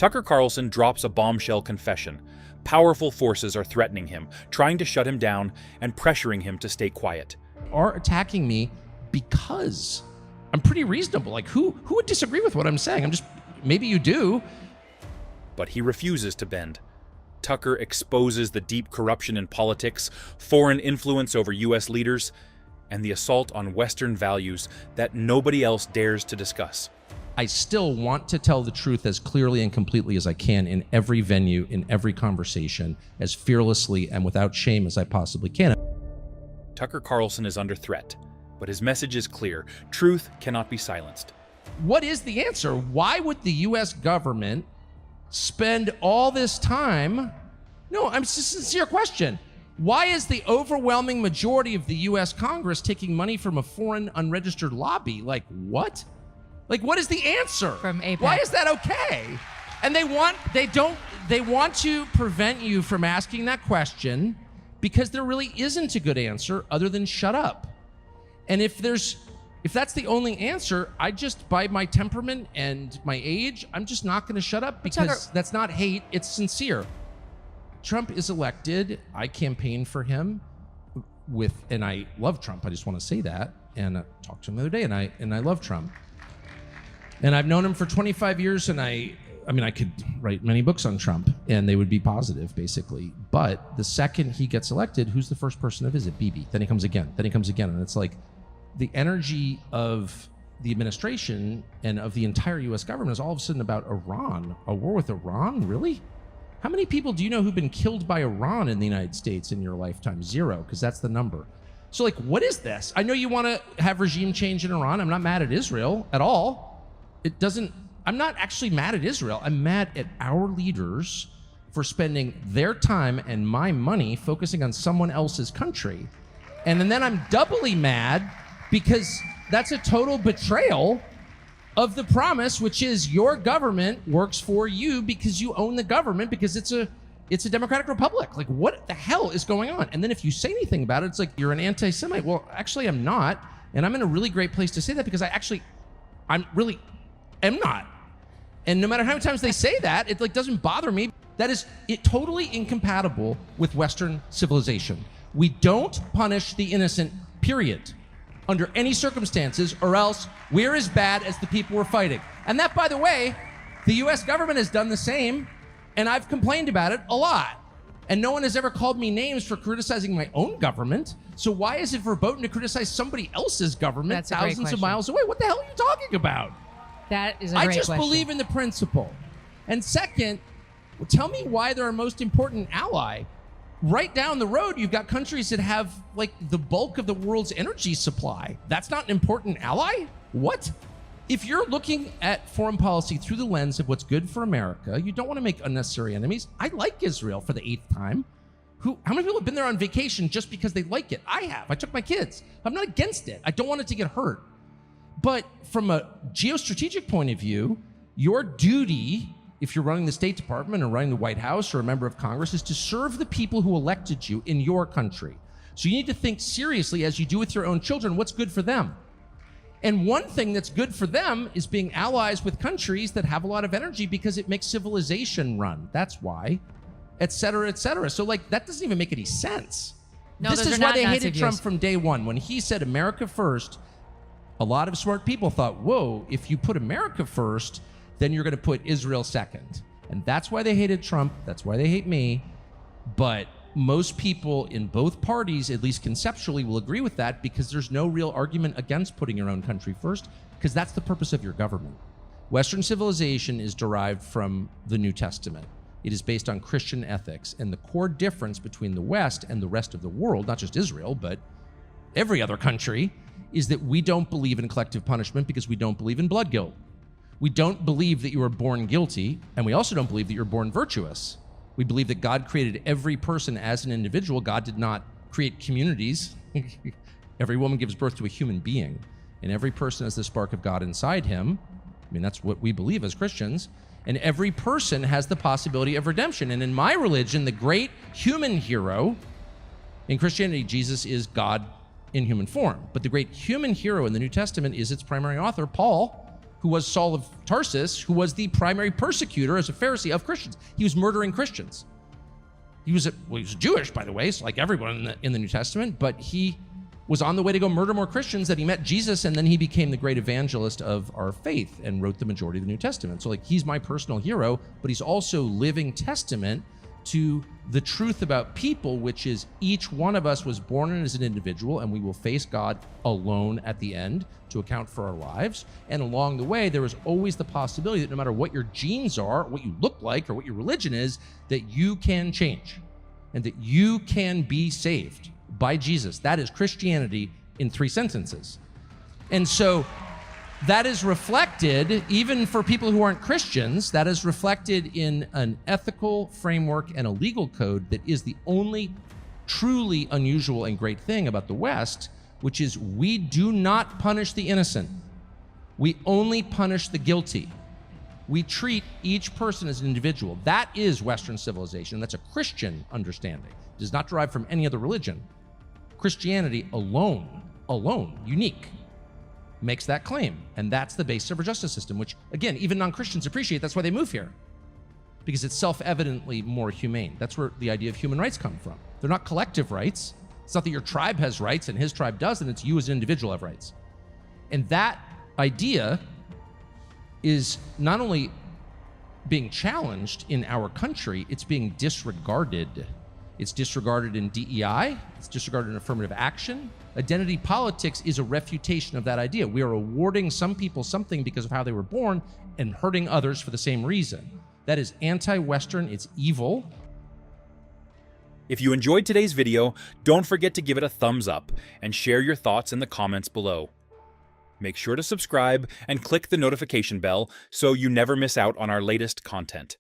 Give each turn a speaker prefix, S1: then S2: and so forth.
S1: Tucker Carlson drops a bombshell confession. Powerful forces are threatening him, trying to shut him down and pressuring him to stay quiet.
S2: Are attacking me because I'm pretty reasonable. Like, who would disagree with what I'm saying? Maybe you do.
S1: But he refuses to bend. Tucker exposes the deep corruption in politics, foreign influence over U.S. leaders, and the assault on Western values that nobody else dares to discuss.
S2: I still want to tell the truth as clearly and completely as I can in every venue, in every conversation, as fearlessly and without shame as I possibly can.
S1: Tucker Carlson is under threat, but his message is clear. Truth cannot be silenced.
S2: What is the answer? Why would the U.S. government spend all this time? No, it's a sincere question. Why is the overwhelming majority of the U.S. Congress taking money from a foreign unregistered lobby? Like, what? Like, what is the answer?
S3: From APEC.
S2: Why is that okay? And they want to prevent you from asking that question because there really isn't a good answer other than shut up. And if that's the only answer, by my temperament and my age, I'm just not going to shut up because that's not hate, it's sincere. Trump is elected. I campaigned for him and I love Trump. I just want to say that. And I talked to him the other day, and I love Trump. And I've known him for 25 years, and I could write many books on Trump, and they would be positive, basically. But the second he gets elected, who's the first person to visit? Bibi. Then he comes again. And it's like the energy of the administration and of the entire U.S. government is all of a sudden about Iran. A war with Iran? Really? How many people do you know who've been killed by Iran in the United States in your lifetime? 0, because that's the number. So, like, what is this? I know you want to have regime change in Iran. I'm not mad at Israel at all. I'm not actually mad at Israel. I'm mad at our leaders for spending their time and my money focusing on someone else's country. And then I'm doubly mad because that's a total betrayal of the promise, which is your government works for you because you own the government, because it's a democratic republic. Like, what the hell is going on? And then if you say anything about it, it's like you're an anti-Semite. Well, actually, I'm not. And I'm in a really great place to say that because I'm really am not. And no matter how many times they say that, it doesn't bother me. That is totally incompatible with Western civilization. We don't punish the innocent, period, under any circumstances, or else we're as bad as the people we're fighting. And that, by the way, the US government has done the same, and I've complained about it a lot. And no one has ever called me names for criticizing my own government. So why is it verboten to criticize somebody else's government thousands of miles away? What the hell are you talking about?
S3: That is a great question.
S2: I just believe in the principle. And second, tell me why they're our most important ally. Right down the road, you've got countries that have like the bulk of the world's energy supply. That's not an important ally? What? If you're looking at foreign policy through the lens of what's good for America, you don't want to make unnecessary enemies. I like Israel for the 8th time. How many people have been there on vacation just because they like it? I have. I took my kids. I'm not against it. I don't want it to get hurt. But from a geostrategic point of view, your duty, if you're running the State Department or running the White House or a member of Congress, is to serve the people who elected you in your country. So you need to think seriously, as you do with your own children, what's good for them. And one thing that's good for them is being allies with countries that have a lot of energy because it makes civilization run. That's why, et cetera, et cetera. So that doesn't even make any sense.
S3: No,
S2: this is why they hated Trump from day one. When he said America first, a lot of smart people thought, whoa, if you put America first, then you're going to put Israel second. And that's why they hated Trump. That's why they hate me. But most people in both parties, at least conceptually, will agree with that because there's no real argument against putting your own country first, because that's the purpose of your government. Western civilization is derived from the New Testament. It is based on Christian ethics. And the core difference between the West and the rest of the world, not just Israel, but every other country, is that we don't believe in collective punishment because we don't believe in blood guilt. We don't believe that you were born guilty, and we also don't believe that you're born virtuous. We believe that God created every person as an individual. God did not create communities. Every woman gives birth to a human being, and every person has the spark of God inside him. I mean, that's what we believe as Christians. And every person has the possibility of redemption. And in my religion, the great human hero, in Christianity, Jesus is God in human form. But the great human hero in the New Testament is its primary author, Paul. who was Saul of Tarsus, who was the primary persecutor as a Pharisee of Christians. He was murdering Christians. He was Jewish, by the way, so like everyone in the New Testament, but he was on the way to go murder more Christians, that he met Jesus, and then he became the great evangelist of our faith and wrote the majority of the New Testament. So like, he's my personal hero, but he's also living testament to the truth about people, which is each one of us was born as an individual, and we will face God alone at the end to account for our lives. And along the way, there is always the possibility that no matter what your genes are, what you look like, or what your religion is, that you can change and that you can be saved by Jesus. That is Christianity in 3 sentences. And so that is reflected, even for people who aren't Christians, that is reflected in an ethical framework and a legal code that is the only truly unusual and great thing about the West, which is we do not punish the innocent. We only punish the guilty. We treat each person as an individual. That is Western civilization. That's a Christian understanding. It does not derive from any other religion. Christianity alone, unique, makes that claim. And that's the basis of our justice system, which, again, even non-Christians appreciate. That's why they move here, because it's self-evidently more humane. That's where the idea of human rights come from. They're not collective rights. It's not that your tribe has rights and his tribe doesn't. It's you as an individual have rights. And that idea is not only being challenged in our country, it's being disregarded. It's disregarded in DEI. It's disregarded in affirmative action. Identity politics is a refutation of that idea. We are awarding some people something because of how they were born and hurting others for the same reason. That is anti-Western. It's evil.
S1: If you enjoyed today's video, don't forget to give it a thumbs up and share your thoughts in the comments below. Make sure to subscribe and click the notification bell so you never miss out on our latest content.